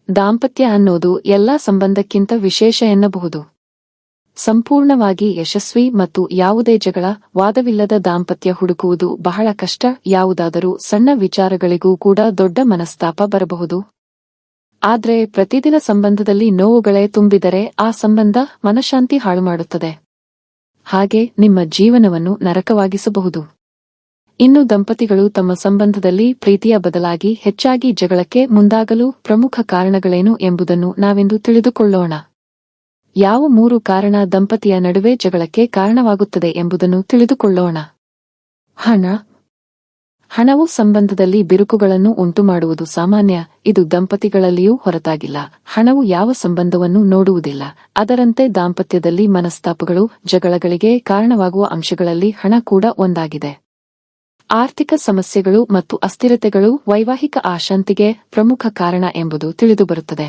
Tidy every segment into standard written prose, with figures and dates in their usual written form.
ದಾಂಪತ್ಯ ಅನ್ನೋದು ಎಲ್ಲಾ ಸಂಬಂಧಕ್ಕಿಂತ ವಿಶೇಷ ಎನ್ನಬಹುದು. ಸಂಪೂರ್ಣವಾಗಿ ಯಶಸ್ವಿ ಮತ್ತು ಯಾವುದೇ ಜಗಳ, ವಾದವಿಲ್ಲದ ದಾಂಪತ್ಯ ಹುಡುಕುವುದು ಬಹಳ ಕಷ್ಟ. ಯಾವುದಾದರೂ ಸಣ್ಣ ವಿಚಾರಗಳಿಗೂ ಕೂಡ ದೊಡ್ಡ ಮನಸ್ತಾಪ ಬರಬಹುದು. ಆದ್ರೆ ಪ್ರತಿದಿನ ಸಂಬಂಧದಲ್ಲಿ ನೋವುಗಳೇ ತುಂಬಿದರೆ ಆ ಸಂಬಂಧ ಮನಃಶಾಂತಿ ಹಾಳುಮಾಡುತ್ತದೆ. ಹಾಗೆ ನಿಮ್ಮ ಜೀವನವನ್ನು ನರಕವಾಗಿಸಬಹುದು. ಇನ್ನು ದಂಪತಿಗಳು ತಮ್ಮ ಸಂಬಂಧದಲ್ಲಿ ಪ್ರೀತಿಯ ಬದಲಾಗಿ ಹೆಚ್ಚಾಗಿ ಜಗಳಕ್ಕೆ ಮುಂದಾಗಲು ಪ್ರಮುಖ ಕಾರಣಗಳೇನು ಎಂಬುದನ್ನು ನಾವಿಂದು ತಿಳಿದುಕೊಳ್ಳೋಣ. ಯಾವ 3 ಕಾರಣ ದಂಪತಿಯ ನಡುವೆ ಜಗಳಕ್ಕೆ ಕಾರಣವಾಗುತ್ತದೆ ಎಂಬುದನ್ನು ತಿಳಿದುಕೊಳ್ಳೋಣ. ಹಣವು ಸಂಬಂಧದಲ್ಲಿ ಬಿರುಕುಗಳನ್ನು ಉಂಟುಮಾಡುವುದು ಸಾಮಾನ್ಯ. ಇದು ದಂಪತಿಗಳಲ್ಲಿಯೂ ಹೊರತಾಗಿಲ್ಲ. ಹಣವು ಯಾವ ಸಂಬಂಧವನ್ನು ನೋಡುವುದಿಲ್ಲ. ಅದರಂತೆ ದಾಂಪತ್ಯದಲ್ಲಿ ಮನಸ್ತಾಪಗಳು, ಜಗಳಗಳಿಗೆ ಕಾರಣವಾಗುವ ಅಂಶಗಳಲ್ಲಿ ಹಣ ಕೂಡ ಒಂದಾಗಿದೆ. ಆರ್ಥಿಕ ಸಮಸ್ಯೆಗಳು ಮತ್ತು ಅಸ್ಥಿರತೆಗಳು ವೈವಾಹಿಕ ಅಶಾಂತಿಗೆ ಪ್ರಮುಖ ಕಾರಣ ಎಂಬುದು ತಿಳಿದುಬರುತ್ತದೆ.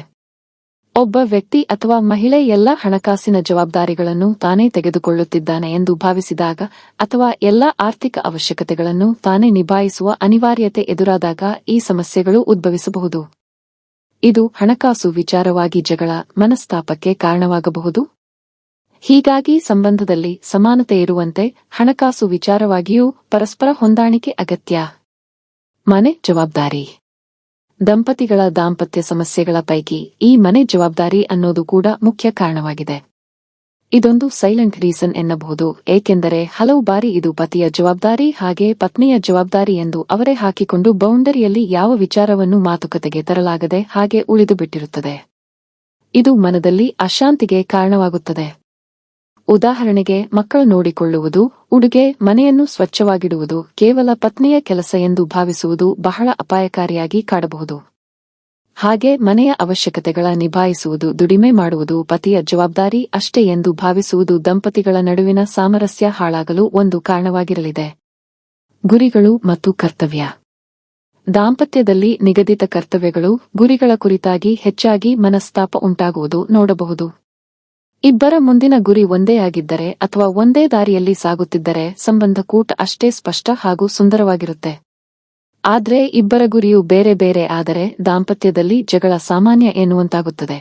ಒಬ್ಬ ವ್ಯಕ್ತಿ ಅಥವಾ ಮಹಿಳೆ ಎಲ್ಲ ಹಣಕಾಸಿನ ಜವಾಬ್ದಾರಿಗಳನ್ನು ತಾನೇ ತೆಗೆದುಕೊಳ್ಳುತ್ತಿದ್ದಾನೆ ಎಂದು ಭಾವಿಸಿದಾಗ, ಅಥವಾ ಎಲ್ಲ ಆರ್ಥಿಕ ಅವಶ್ಯಕತೆಗಳನ್ನು ತಾನೇ ನಿಭಾಯಿಸುವ ಅನಿವಾರ್ಯತೆ ಎದುರಾದಾಗ ಈ ಸಮಸ್ಯೆಗಳು ಉದ್ಭವಿಸಬಹುದು. ಇದು ಹಣಕಾಸು ವಿಚಾರವಾಗಿ ಜಗಳ, ಮನಸ್ತಾಪಕ್ಕೆ ಕಾರಣವಾಗಬಹುದು. ಹೀಗಾಗಿ ಸಂಬಂಧದಲ್ಲಿ ಸಮಾನತೆ ಇರುವಂತೆ ಹಣಕಾಸು ವಿಚಾರವಾಗಿಯೂ ಪರಸ್ಪರ ಹೊಂದಾಣಿಕೆ ಅಗತ್ಯ. ಮನೆ ಜವಾಬ್ದಾರಿ. ದಂಪತಿಗಳ ದಾಂಪತ್ಯ ಸಮಸ್ಯೆಗಳ ಪೈಕಿ ಈ ಮನೆ ಜವಾಬ್ದಾರಿ ಅನ್ನೋದು ಕೂಡ ಮುಖ್ಯ ಕಾರಣವಾಗಿದೆ. ಇದೊಂದು ಸೈಲೆಂಟ್ ರೀಸನ್ ಎನ್ನಬಹುದು, ಏಕೆಂದರೆ ಹಲವು ಬಾರಿ ಇದು ಪತಿಯ ಜವಾಬ್ದಾರಿ ಹಾಗೆ ಪತ್ನಿಯ ಜವಾಬ್ದಾರಿ ಎಂದು ಅವರೇ ಹಾಕಿಕೊಂಡು ಬೌಂಡರಿಯಲ್ಲಿ ಯಾವ ವಿಚಾರವನ್ನು ಮಾತುಕತೆಗೆ ತರಲಾಗದೆ ಹಾಗೆ ಉಳಿದು ಬಿಟ್ಟಿರುತ್ತದೆ. ಇದು ಮನದಲ್ಲಿ ಅಶಾಂತಿಗೆ ಕಾರಣವಾಗುತ್ತದೆ. ಉದಾಹರಣೆಗೆ, ಮಕ್ಕಳು ನೋಡಿಕೊಳ್ಳುವುದು, ಉಡುಗೆ, ಮನೆಯನ್ನು ಸ್ವಚ್ಛವಾಗಿಡುವುದು ಕೇವಲ ಪತ್ನಿಯ ಕೆಲಸ ಎಂದು ಭಾವಿಸುವುದು ಬಹಳ ಅಪಾಯಕಾರಿಯಾಗಿ ಕಾಡಬಹುದು. ಹಾಗೆ ಮನೆಯ ಅವಶ್ಯಕತೆಗಳ ನಿಭಾಯಿಸುವುದು, ದುಡಿಮೆ ಮಾಡುವುದು ಪತಿಯ ಜವಾಬ್ದಾರಿ ಅಷ್ಟೇ ಎಂದು ಭಾವಿಸುವುದು ದಂಪತಿಗಳ ನಡುವಿನ ಸಾಮರಸ್ಯ ಹಾಳಾಗಲು ಒಂದು ಕಾರಣವಾಗಿರಲಿದೆ. ಗುರಿಗಳು ಮತ್ತು ಕರ್ತವ್ಯ. ದಾಂಪತ್ಯದಲ್ಲಿ ನಿಗದಿತ ಕರ್ತವ್ಯಗಳು, ಗುರಿಗಳ ಕುರಿತಾಗಿ ಹೆಚ್ಚಾಗಿ ಮನಸ್ತಾಪ ಉಂಟಾಗುವುದು ನೋಡಬಹುದು. ಇಬ್ಬರ ಮುಂದಿನ ಗುರಿ ಒಂದೇ ಆಗಿದ್ದರೆ ಅಥವಾ ಒಂದೇ ದಾರಿಯಲ್ಲಿ ಸಾಗುತ್ತಿದ್ದರೆ ಸಂಬಂಧ ಕೂಟ ಅಷ್ಟೇ ಸ್ಪಷ್ಟ ಹಾಗೂ ಸುಂದರವಾಗಿರುತ್ತೆ. ಆದ್ರೆ ಇಬ್ಬರ ಗುರಿಯು ಬೇರೆ ಬೇರೆ ಆದರೆ ದಾಂಪತ್ಯದಲ್ಲಿ ಜಗಳ ಸಾಮಾನ್ಯ ಎನ್ನುವಂತಾಗುತ್ತದೆ.